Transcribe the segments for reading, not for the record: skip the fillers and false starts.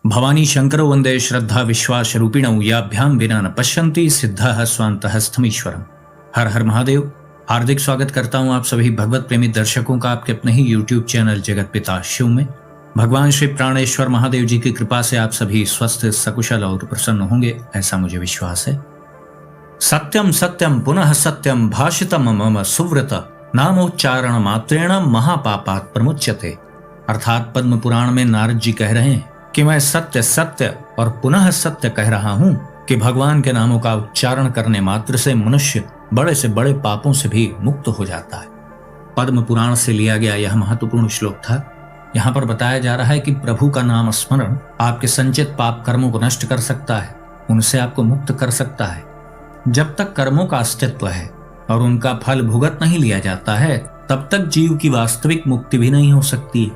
भवानी शंकरो वंदे श्रद्धा विश्वास रूपिणौ याभ्यां विना न पश्यन्ति सिद्धः स्वान्तः स्थमीश्वरम्। हर हर महादेव। हार्दिक स्वागत करता हूं आप सभी भगवत प्रेमी दर्शकों का आपके अपने ही YouTube चैनल जगत पिता शिव में। भगवान श्री प्राणेश्वर महादेव जी की कृपा से आप सभी स्वस्थ सकुशल और प्रसन्न होंगे, ऐसा मुझे विश्वास है। सत्यम सत्यम पुनः सत्यम भाषितम मम सुव्रत नामोच्चारण मात्रेण महापापात् प्रमुच्यते। अर्थात पद्म पुराण में नारद जी कह रहे हैं कि मैं सत्य सत्य और पुनः सत्य कह रहा हूं कि भगवान के नामों का उच्चारण करने मात्र से मनुष्य बड़े से बड़े पापों से भी मुक्त हो जाता है। पद्म पुराण से लिया गया यह महत्वपूर्ण श्लोक था। यहाँ पर बताया जा रहा है कि प्रभु का नाम स्मरण आपके संचित पाप कर्मों को नष्ट कर सकता है, उनसे आपको मुक्त कर सकता है। जब तक कर्मों का अस्तित्व है और उनका फल भुगत नहीं लिया जाता है, तब तक जीव की वास्तविक मुक्ति भी नहीं हो सकती।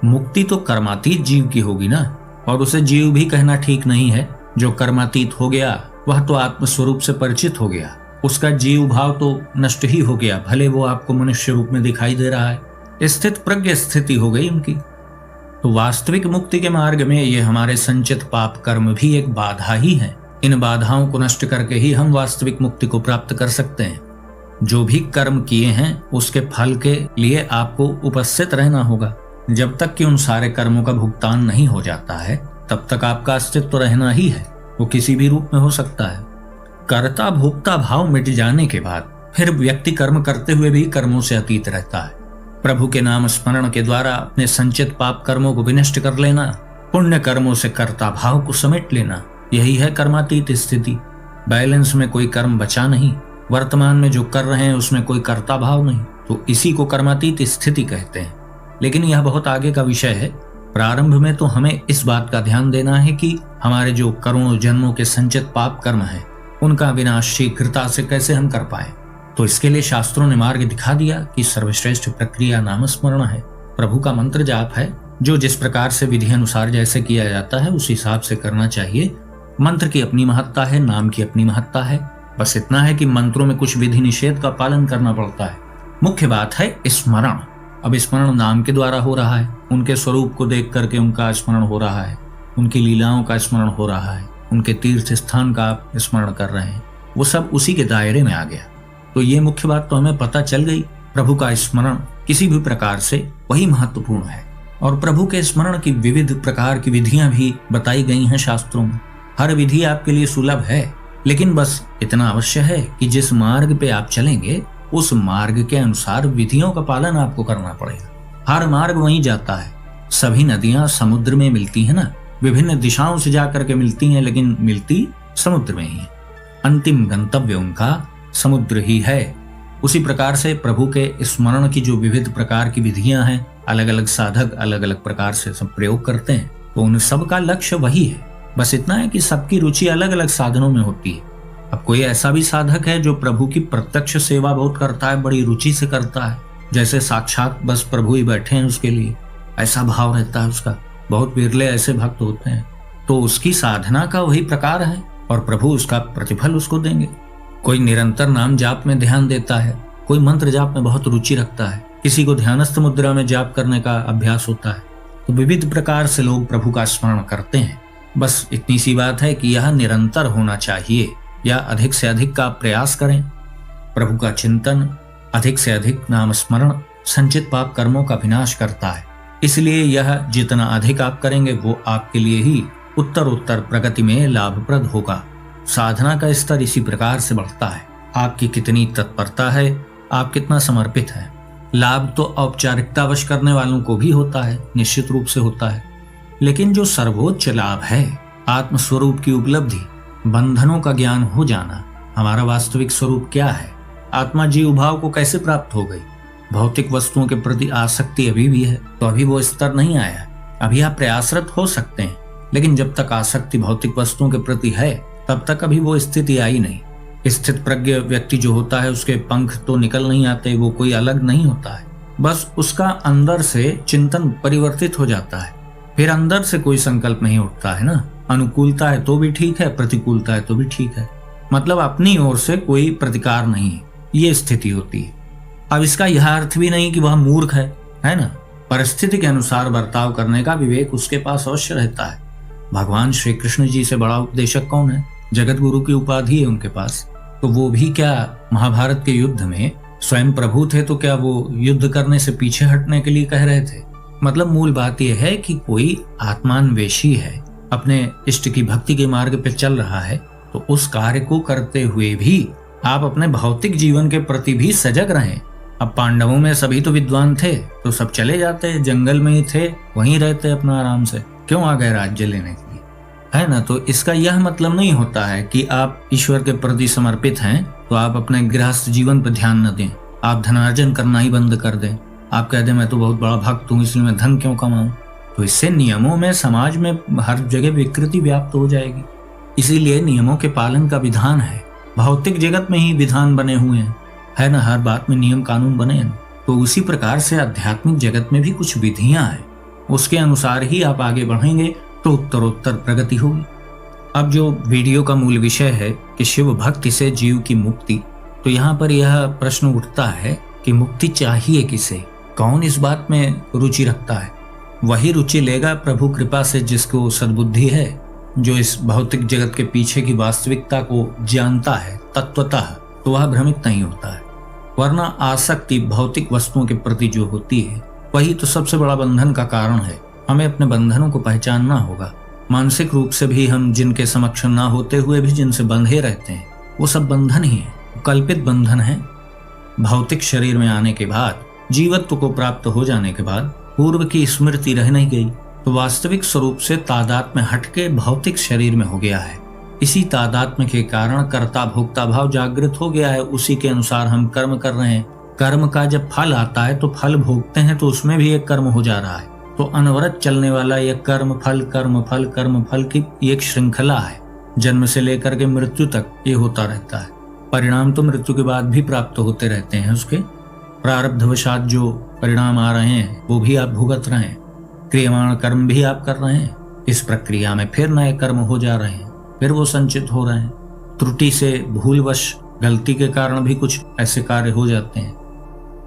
मुक्ति तो कर्मातीत जीव की होगी ना, और उसे जीव भी कहना ठीक नहीं है। जो कर्मातीत हो गया वह तो आत्मस्वरूप से परिचित हो गया, उसका जीव भाव तो नष्ट ही हो गया, भले वो आपको मनुष्य रूप में दिखाई दे रहा है। स्थित प्रज्ञ स्थिति हो गई उनकी। तो वास्तविक मुक्ति के मार्ग में ये हमारे संचित पाप कर्म भी एक बाधा ही है। इन बाधाओं को नष्ट करके ही हम वास्तविक मुक्ति को प्राप्त कर सकते हैं। जो भी कर्म किए हैं उसके फल के लिए आपको उपस्थित रहना होगा। जब तक कि उन सारे कर्मों का भुगतान नहीं हो जाता है, तब तक आपका अस्तित्व रहना ही है। वो किसी भी रूप में हो सकता है। कर्ता भोक्ता भाव मिट जाने के बाद फिर व्यक्ति कर्म करते हुए भी कर्मों से अतीत रहता है। प्रभु के नाम स्मरण के द्वारा अपने संचित पाप कर्मों को विनष्ट कर लेना, पुण्य कर्मों से कर्ता भाव को समेट लेना, यही है कर्मातीत स्थिति। बैलेंस में कोई कर्म बचा नहीं, वर्तमान में जो कर रहे हैं उसमें कोई कर्ता भाव नहीं, तो इसी को कर्मातीत स्थिति कहते हैं। लेकिन यह बहुत आगे का विषय है। प्रारंभ में तो हमें इस बात का ध्यान देना है कि हमारे जो करोड़ों जन्मों के संचित पाप कर्म हैं, उनका विनाश शीघ्रता से कैसे हम कर पाए। तो इसके लिए शास्त्रों ने मार्ग दिखा दिया कि सर्वश्रेष्ठ प्रक्रिया नाम स्मरण है, प्रभु का मंत्र जाप है, जो जिस प्रकार से विधि अनुसार जैसे किया जाता है उस हिसाब से करना चाहिए। मंत्र की अपनी महत्ता है, नाम की अपनी महत्ता है। बस इतना है कि मंत्रों में कुछ विधि निषेध का पालन करना पड़ता है। मुख्य बात है स्मरण। अब स्मरण नाम के द्वारा हो रहा है, उनके स्वरूप को देख करके उनका स्मरण हो रहा है, उनकी लीलाओं का स्मरण हो रहा है, उनके तीर्थ स्थान का आप स्मरण कर रहे हैं, वो सब उसी के दायरे में आ गया। तो ये मुख्य बात तो हमें पता चल गई। प्रभु का स्मरण किसी भी प्रकार से वही महत्वपूर्ण है। और प्रभु के स्मरण की विविध प्रकार की विधियां भी बताई गई हैं शास्त्रों में। हर विधि आपके लिए सुलभ है, लेकिन बस इतना अवश्य है कि जिस मार्ग पे आप चलेंगे उस मार्ग के अनुसार विधियों का पालन आपको करना पड़ेगा। हर मार्ग वहीं जाता है। सभी नदियां समुद्र में मिलती हैं ना, विभिन्न दिशाओं से जाकर के मिलती हैं, लेकिन मिलती समुद्र में ही है। अंतिम गंतव्य उनका समुद्र ही है। उसी प्रकार से प्रभु के स्मरण की जो विविध प्रकार की विधियां हैं, अलग अलग साधक अलग अलग प्रकार से सब प्रयोग करते हैं, तो उन सब का लक्ष्य वही है। बस इतना है कि सबकी रुचि अलग अलग साधनों में होती है। अब कोई ऐसा भी साधक है जो प्रभु की प्रत्यक्ष सेवा बहुत करता है, बड़ी रुचि से करता है, जैसे साक्षात बस प्रभु ही बैठे हैं उसके लिए, ऐसा भाव रहता है उसका। बहुत विरले ऐसे भक्त होते हैं। तो उसकी साधना का वही प्रकार है और प्रभु उसका प्रतिफल उसको देंगे। कोई निरंतर नाम जाप में ध्यान देता है, कोई मंत्र जाप में बहुत रुचि रखता है, किसी को ध्यानस्थ मुद्रा में जाप करने का अभ्यास होता है। तो विविध प्रकार से लोग प्रभु का स्मरण करते हैं। बस इतनी सी बात है कि यह निरंतर होना चाहिए, या अधिक से अधिक का प्रयास करें। प्रभु का चिंतन, अधिक से अधिक नाम स्मरण संचित पाप कर्मों का विनाश करता है। इसलिए यह जितना अधिक आप करेंगे वो आपके लिए ही उत्तर उत्तर प्रगति में लाभप्रद होगा। साधना का स्तर इसी प्रकार से बढ़ता है। आपकी कितनी तत्परता है, आप कितना समर्पित है। लाभ तो औपचारिकतावश करने वालों को भी होता है, निश्चित रूप से होता है, लेकिन जो सर्वोच्च लाभ है, आत्मस्वरूप की उपलब्धि, बंधनों का ज्ञान हो जाना, हमारा वास्तविक स्वरूप क्या है, आत्मा जीव भाव को कैसे प्राप्त हो गई। भौतिक वस्तुओं के प्रति आसक्ति अभी भी है, तो अभी वो स्तर नहीं आया। अभी आप प्रयासरत हो सकते हैं, लेकिन जब तक आसक्ति भौतिक वस्तुओं के प्रति है, तब तक अभी वो स्थिति आई नहीं। स्थित प्रज्ञ व्यक्ति जो होता है, उसके पंख तो निकल नहीं आते, वो कोई अलग नहीं होता है। बस उसका अंदर से चिंतन परिवर्तित हो जाता है। फिर अंदर से कोई संकल्प नहीं उठता है ना। अनुकूलता है तो भी ठीक है, प्रतिकूलता है तो भी ठीक है, मतलब अपनी ओर से कोई प्रतिकार नहीं है, ये स्थिति होती है। अब इसका यह अर्थ भी नहीं कि वह मूर्ख है ना। परिस्थिति के अनुसार बर्ताव करने का विवेक उसके पास अवश्य रहता है। भगवान श्री कृष्ण जी से बड़ा उपदेशक कौन है? जगत गुरु की उपाधि है उनके पास। तो वो भी क्या महाभारत के युद्ध में स्वयं प्रभु थे? तो क्या वो युद्ध करने से पीछे हटने के लिए कह रहे थे? मतलब मूल बात यह है कि कोई आत्मान्वेषी है, अपने इष्ट की भक्ति के मार्ग पे चल रहा है, तो उस कार्य को करते हुए भी आप अपने भौतिक जीवन के प्रति भी सजग रहें। अब पांडवों में सभी तो विद्वान थे, तो सब चले जाते, जंगल में ही थे, वहीं रहते अपना आराम से, क्यों आ गए राज्य लेने के लिए, है ना? तो इसका यह मतलब नहीं होता है कि आप ईश्वर के प्रति समर्पित हैं तो आप अपने गृहस्थ जीवन पर ध्यान न दें, आप धनार्जन करना ही बंद कर दें, आप कह दें मैं तो बहुत बड़ा भक्त हूँ इसलिए मैं धन क्यों कमाऊं। तो इससे नियमों में, समाज में हर जगह विकृति व्याप्त हो जाएगी। इसीलिए नियमों के पालन का विधान है। भौतिक जगत में ही विधान बने हुए हैं, है ना? हर बात में नियम कानून बने हैं। तो उसी प्रकार से आध्यात्मिक जगत में भी कुछ विधियां हैं, उसके अनुसार ही आप आगे बढ़ेंगे तो उत्तरोत्तर प्रगति होगी। अब जो वीडियो का मूल विषय है कि शिव भक्ति से जीव की मुक्ति, तो यहाँ पर यह प्रश्न उठता है कि मुक्ति चाहिए किसे? कौन इस बात में रुचि रखता है? वही रुचि लेगा प्रभु कृपा से जिसको सद्बुद्धि है, जो इस भौतिक जगत के पीछे की वास्तविकता को जानता है तत्वतः, तो वह भ्रमित नहीं होता है। वरना आसक्ति भौतिक वस्तुओं के प्रति जो होती है, वही तो सबसे बड़ा बंधन का कारण है। हमें अपने बंधनों को पहचानना होगा। मानसिक रूप से भी हम जिनके समक्ष ना होते हुए भी जिनसे बंधे रहते हैं, वो सब बंधन ही है, कल्पित बंधन है। भौतिक शरीर में आने के बाद, जीवत्व को प्राप्त हो जाने के बाद पूर्व की स्मृति रह नहीं गई, तो वास्तविक स्वरूप से तादात्म्य हटके भौतिक शरीर में हो गया है। इसी तादात्म्य के कारण कर्ता भोक्ता भाव जागृत हो गया है। उसी के अनुसार हम कर्म कर रहे हैं। कर्म का जब फल आता है तो फल भोगते हैं, तो उसमें भी एक कर्म हो जा रहा है। तो अनवरत चलने वाला यह कर्म फल की एक श्रृंखला है। जन्म से लेकर के मृत्यु तक ये होता रहता है। परिणाम तो मृत्यु के बाद भी प्राप्त होते रहते हैं। उसके प्रारब्धवशात जो परिणाम आ रहे हैं वो भी आप भुगत रहे हैं, क्रियमाण कर्म भी आप कर रहे हैं। इस प्रक्रिया में फिर नए कर्म हो जा रहे हैं, फिर वो संचित हो रहे हैं। त्रुटि से, भूलवश, गलती के कारण भी कुछ ऐसे कार्य हो जाते हैं।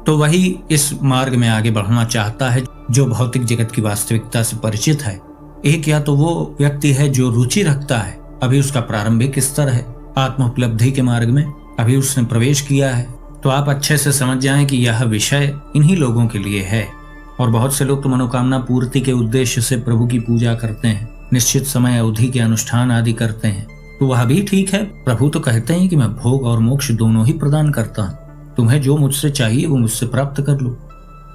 तो वही इस मार्ग में आगे बढ़ना चाहता है जो भौतिक जगत की वास्तविकता से परिचित है। एक या तो वो व्यक्ति है जो रुचि रखता है, अभी उसका प्रारंभिक स्तर है आत्म उपलब्धि के मार्ग में, अभी उसने प्रवेश किया है। तो आप अच्छे से समझ जाएं कि यह विषय इन्हीं लोगों के लिए है। और बहुत से लोग तो मनोकामना पूर्ति के उद्देश्य से प्रभु की पूजा करते हैं, निश्चित समय अवधि के अनुष्ठान आदि करते हैं, तो वह भी ठीक है। प्रभु तो कहते हैं कि मैं भोग और मोक्ष दोनों ही प्रदान करता हूँ, तुम्हें जो मुझसे चाहिए वो मुझसे प्राप्त कर लो।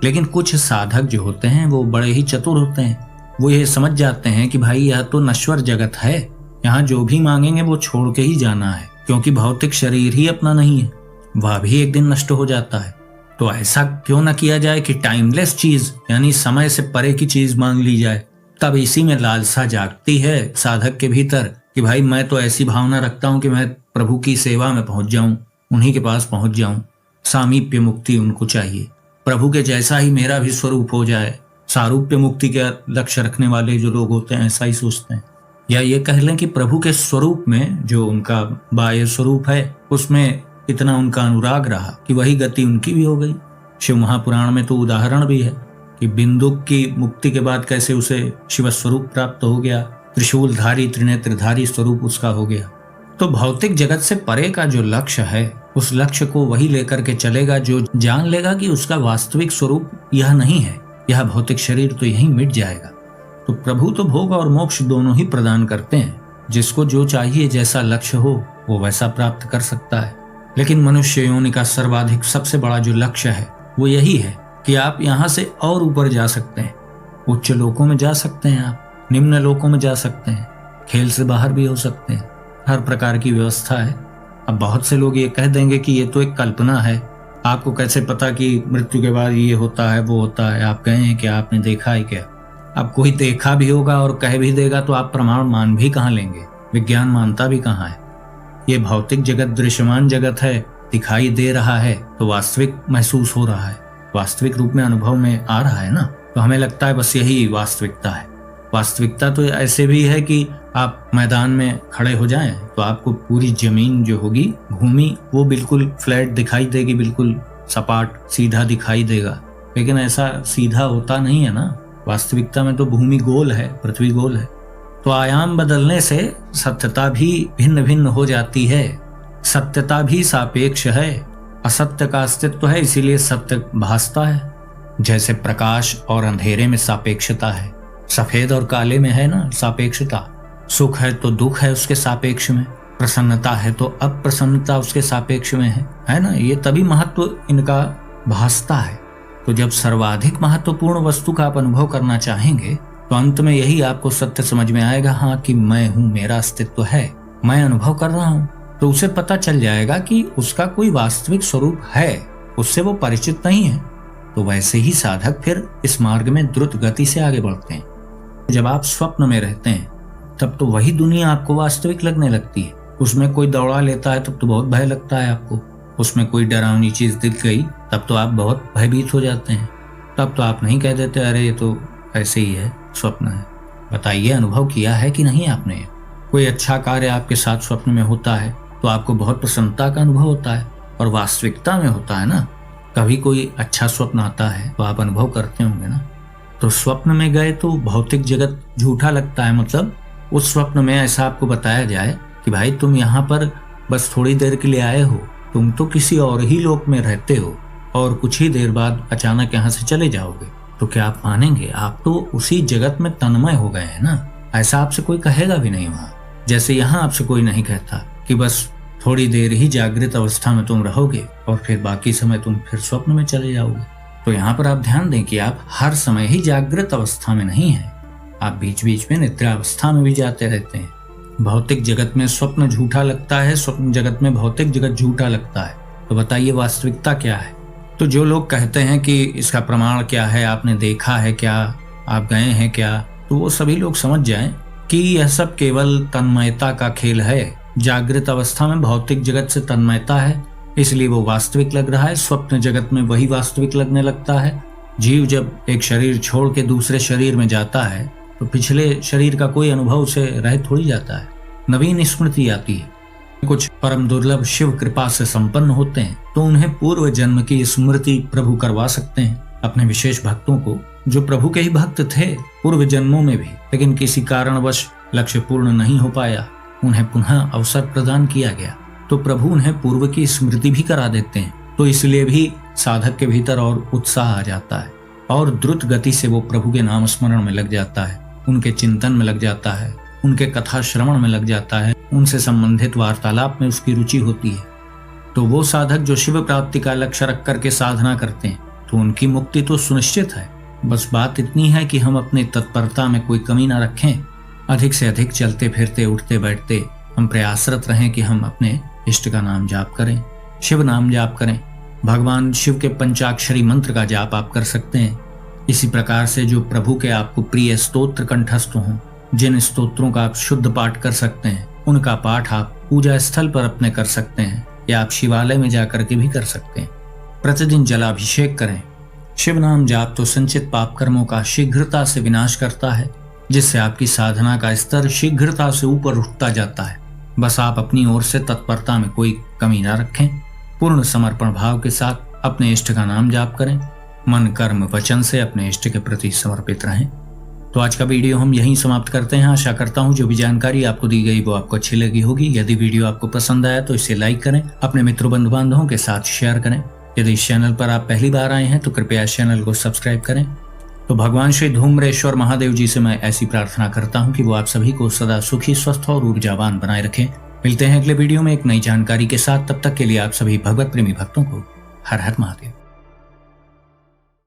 लेकिन कुछ साधक जो होते हैं वो बड़े ही चतुर होते हैं। वो ये समझ जाते हैं कि भाई यह तो नश्वर जगत है, यहाँ जो भी मांगेंगे वो छोड़ के ही जाना है, क्योंकि भौतिक शरीर ही अपना नहीं है, वह भी एक दिन नष्ट हो जाता है। तो ऐसा क्यों न किया जाए कि टाइमलेस चीज, यानी समय से परे की चीज मांग ली जाए। तब इसी में लालसा जागती है साधक के भीतर कि भाई मैं तो ऐसी भावना रखता हूँ कि मैं प्रभु की सेवा में पहुंच जाऊं, उन्हीं के पास पहुंच जाऊं। सामीप्य मुक्ति उनको चाहिए, प्रभु के जैसा ही मेरा भी स्वरूप हो जाए। सारूप्य मुक्ति के लक्ष्य रखने वाले जो लोग होते हैं ऐसा ही सोचते हैं। या ये कह लें कि प्रभु के स्वरूप में जो उनका बाह्य स्वरूप है उसमें इतना उनका अनुराग रहा कि वही गति उनकी भी हो गई। शिव महापुराण में तो उदाहरण भी है कि बिंदुक की मुक्ति के बाद कैसे उसे शिव स्वरूप प्राप्त हो गया, त्रिशूलधारी त्रिनेत्रधारी स्वरूप उसका हो गया। तो भौतिक जगत से परे का जो लक्ष्य है, उस लक्ष्य को वही लेकर के चलेगा जो जान लेगा कि उसका वास्तविक स्वरूप यह नहीं है, यह भौतिक शरीर तो यहीं मिट जाएगा। तो प्रभु तो भोग और मोक्ष दोनों ही प्रदान करते हैं, जिसको जो चाहिए, जैसा लक्ष्य हो वो वैसा प्राप्त कर सकता है। लेकिन मनुष्य योनि का सर्वाधिक सबसे बड़ा जो लक्ष्य है वो यही है कि आप यहाँ से और ऊपर जा सकते हैं, उच्च लोकों में जा सकते हैं, आप निम्न लोकों में जा सकते हैं, खेल से बाहर भी हो सकते हैं, हर प्रकार की व्यवस्था है। अब बहुत से लोग ये कह देंगे कि ये तो एक कल्पना है, आपको कैसे पता कि मृत्यु के बाद ये होता है वो होता है, आप कहें कि आपने देखा है क्या? अब कोई देखा भी होगा और कह भी देगा तो आप प्रमाण मान भी कहाँ लेंगे, विज्ञान मानता भी कहाँ है। ये भौतिक जगत दृश्यमान जगत है, दिखाई दे रहा है तो वास्तविक महसूस हो रहा है, वास्तविक रूप में अनुभव में आ रहा है ना, तो हमें लगता है बस यही वास्तविकता है। वास्तविकता तो ऐसे भी है कि आप मैदान में खड़े हो जाएं तो आपको पूरी जमीन जो होगी, भूमि, वो बिल्कुल फ्लैट दिखाई देगी, बिल्कुल सपाट सीधा दिखाई देगा। लेकिन ऐसा सीधा होता नहीं है ना, वास्तविकता में तो भूमि गोल है, पृथ्वी गोल है। तो आयाम बदलने से सत्यता भी भिन्न भिन्न हो जाती है। सत्यता भी सापेक्ष है, असत्य का अस्तित्व है, इसीलिए सत्य भासता है। जैसे प्रकाश और अंधेरे में सापेक्षता है, सफेद और काले में है ना सापेक्षता। सुख है तो दुख है उसके सापेक्ष में, प्रसन्नता है तो अप्रसन्नता उसके सापेक्ष में है ना। ये तभी महत्व इनका भासता है। तो जब सर्वाधिक महत्वपूर्ण वस्तु का आप अनुभव करना चाहेंगे तो अंत में यही आपको सत्य समझ में आएगा, हाँ कि मैं हूं, मेरा अस्तित्व है, मैं अनुभव कर रहा हूं। तो उसे पता चल जाएगा कि उसका कोई वास्तविक स्वरूप है, उससे वो परिचित नहीं है। तो वैसे ही साधक फिर इस मार्ग में द्रुत गति से आगे बढ़ते हैं। जब आप स्वप्न में रहते हैं तब तो वही दुनिया आपको वास्तविक लगने लगती है। उसमें कोई दौड़ा लेता है तब तो बहुत भय लगता है आपको, उसमें कोई डरावनी चीज दिख गई तब तो आप बहुत भयभीत हो जाते हैं। तब तो आप नहीं कह देते अरे ये तो ऐसे ही है, स्वप्न है। बताइए अनुभव किया है कि नहीं आपने? कोई अच्छा कार्य आपके साथ स्वप्न में होता है तो आपको बहुत प्रसन्नता का अनुभव होता है और वास्तविकता में होता है ना। कभी कोई अच्छा स्वप्न आता है तो आप अनुभव करते होंगे ना। तो स्वप्न में गए तो भौतिक जगत झूठा लगता है। मतलब उस स्वप्न में ऐसा आपको बताया जाए कि भाई तुम यहाँ पर बस थोड़ी देर के लिए आए हो, तुम तो किसी और ही लोक में रहते हो और कुछ ही देर बाद अचानक यहाँ से चले जाओगे। तो क्या आप मानेंगे? आप तो उसी जगत में तन्मय हो गए हैं ना। ऐसा आपसे कोई कहेगा भी नहीं वहां। जैसे यहाँ आपसे कोई नहीं कहता कि बस थोड़ी देर ही जागृत अवस्था में तुम रहोगे और फिर बाकी समय तुम फिर स्वप्न में चले जाओगे। तो यहाँ पर आप ध्यान दें कि आप हर समय ही जागृत अवस्था में नहीं हैं, आप बीच बीच में निद्रा अवस्था में भी जाते रहते हैं। भौतिक जगत में स्वप्न झूठा लगता है, स्वप्न जगत में भौतिक जगत झूठा लगता है। तो बताइए वास्तविकता क्या है? तो जो लोग कहते हैं कि इसका प्रमाण क्या है, आपने देखा है क्या, आप गए हैं क्या, तो वो सभी लोग समझ जाएं कि यह सब केवल तन्मयता का खेल है। जागृत अवस्था में भौतिक जगत से तन्मयता है, इसलिए वो वास्तविक लग रहा है। स्वप्न जगत में वही वास्तविक लगने लगता है। जीव जब एक शरीर छोड़ के दूसरे शरीर में जाता है तो पिछले शरीर का कोई अनुभव से रहित थोड़ी जाता है, नवीन स्मृति आती है। कुछ परम दुर्लभ शिव कृपा से संपन्न होते हैं तो उन्हें पूर्व जन्म की स्मृति प्रभु करवा सकते हैं। अपने विशेष भक्तों को, जो प्रभु के ही भक्त थे पूर्व जन्मों में भी, लेकिन किसी कारणवश लक्ष्य पूर्ण नहीं हो पाया, उन्हें पुनः अवसर प्रदान किया गया तो प्रभु उन्हें पूर्व की स्मृति भी करा देते हैं। तो इसलिए भी साधक के भीतर और उत्साह आ जाता है और द्रुत गति से वो प्रभु के नाम स्मरण में लग जाता है, उनके चिंतन में लग जाता है, उनके कथा श्रवण में लग जाता है, उनसे संबंधित वार्तालाप में उसकी रुचि होती है। तो वो साधक जो शिव प्राप्ति का लक्ष्य रख करके साधना करते हैं तो उनकी मुक्ति तो सुनिश्चित है। बस बात इतनी है कि हम अपनी तत्परता में कोई कमी ना रखें, अधिक से अधिक चलते फिरते उठते बैठते हम प्रयासरत रहें कि हम अपने इष्ट का नाम जाप करें, शिव नाम जाप करें। भगवान शिव के पंचाक्षरी मंत्र का जाप आप कर सकते हैं। इसी प्रकार से जो प्रभु के आपको प्रिय स्तोत्र कंठस्थ हों, जिन स्तोत्रों का आप शुद्ध पाठ कर सकते हैं, उनका पाठ आप पूजा स्थल पर अपने कर सकते हैं या आप शिवालय में जाकर के भी कर सकते हैं। प्रतिदिन जलाभिषेक करें। शिव नाम जाप तो संचित पाप कर्मों का शीघ्रता से विनाश करता है, जिससे आपकी साधना का स्तर शीघ्रता से ऊपर उठता जाता है। बस आप अपनी ओर से तत्परता में कोई कमी ना रखें, पूर्ण समर्पण भाव के साथ अपने इष्ट का नाम जाप करें, मन कर्म वचन से अपने इष्ट के प्रति समर्पित रहें। तो आज का वीडियो हम यहीं समाप्त करते हैं। आशा करता हूं जो भी जानकारी आपको दी गई वो आपको अच्छी लगी होगी। यदि वीडियो आपको पसंद आया तो इसे लाइक करें, अपने मित्रों बंधु बांधवों के साथ शेयर करें। यदि इस चैनल पर आप पहली बार आए हैं तो कृपया इस चैनल को सब्सक्राइब करें। तो भगवान श्री धूम्रेश्वर महादेव जी से मैं ऐसी प्रार्थना करता हूं कि वो आप सभी को सदा सुखी, स्वस्थ और ऊर्जावान बनाए रखें। मिलते हैं अगले वीडियो में एक नई जानकारी के साथ। तब तक के लिए आप सभी भगवत प्रेमी भक्तों को हर हर महादेव।